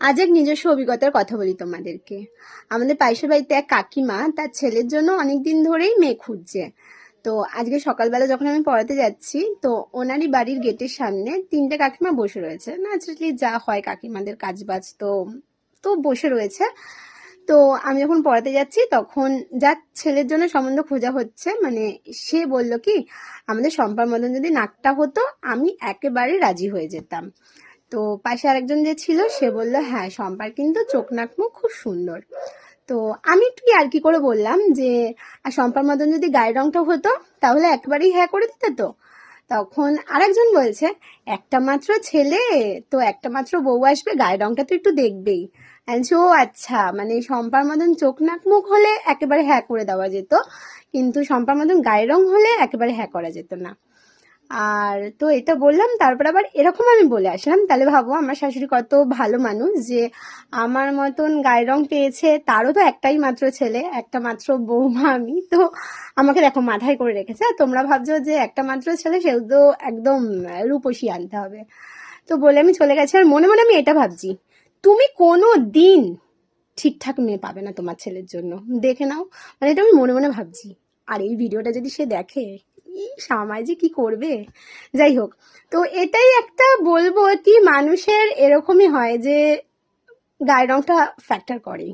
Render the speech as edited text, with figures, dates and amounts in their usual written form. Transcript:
আজ এক নিজস্ব অভিজ্ঞতার কথা বলি তোমাদেরকে। আমাদের পাশের বাড়িতে এক কাকিমা তার ছেলের জন্য অনেকদিন ধরেই মেয়ে খুঁজছে। তো আজকে সকালবেলা যখন আমি পড়াতে যাচ্ছি, তো ওনারই বাড়ির গেটের সামনে তিনটে কাকিমা বসে রয়েছে। ন্যাচারালি যা হয়, কাকিমাদের কাজবাজ তো তো বসে রয়েছে। তো আমি যখন পড়াতে যাচ্ছি তখন যার ছেলের জন্য সম্বন্ধ খোঁজা হচ্ছে, মানে সে বলল কি, আমাদের শম্পার মতন যদি নাকটা হতো আমি একেবারে রাজি হয়ে যেতাম। তো পাশে আরেকজন যে ছিল সে বলল, হ্যাঁ শম্পার কিন্তু চোখ নাক মুখ খুব সুন্দর। তো আমি একটু আর কি করে বললাম যে, আর শম্পার মতন যদি গায়ের রংটা হতো তাহলে একবারেই হ্যাঁ করে দিতে। তো তখন আরেকজন বলছে, একটা মাত্র ছেলে, তো একটা মাত্র বউ আসবে, গায়ের রংটা তো একটু দেখবেই। ও আচ্ছা, মানে শম্পার মতন চোখ নাক মুখ হলে একেবারে হ্যাঁ করে দেওয়া যেত, কিন্তু শম্পার মতন গায়ের রং হলে একেবারে হ্যাঁ করা যেত না। আর তো এটা বললাম, তারপর আবার এরকম আমি বলে আসলাম, তাহলে ভাবো আমার শাশুড়ি কত ভালো মানুষ, যে আমার মতন গায়ের রং পেয়েছে, তারও তো একটাই মাত্র ছেলে, একটা মাত্র বৌমা আমি, তো আমাকে দেখো মাথায় করে রেখেছে। আর তোমরা ভাবছো যে একটা মাত্র ছেলে, সেও তো একদম রূপসী আনতে হবে। তো বলে আমি চলে গেছি, আর মনে মনে আমি এটা ভাবছি, তুমি কোনো দিন ঠিকঠাক মেয়ে পাবে না তোমার ছেলের জন্য, দেখে নাও। মানে এটা আমি মনে মনে ভাবছি। আর এই ভিডিওটা যদি সে দেখে, সামাই যে কি করবে। যাই হোক, তো এটাই একটা বলবো কি, মানুষের এরকমই হয় যে গায়ের রংটা ফ্যাক্টর করে।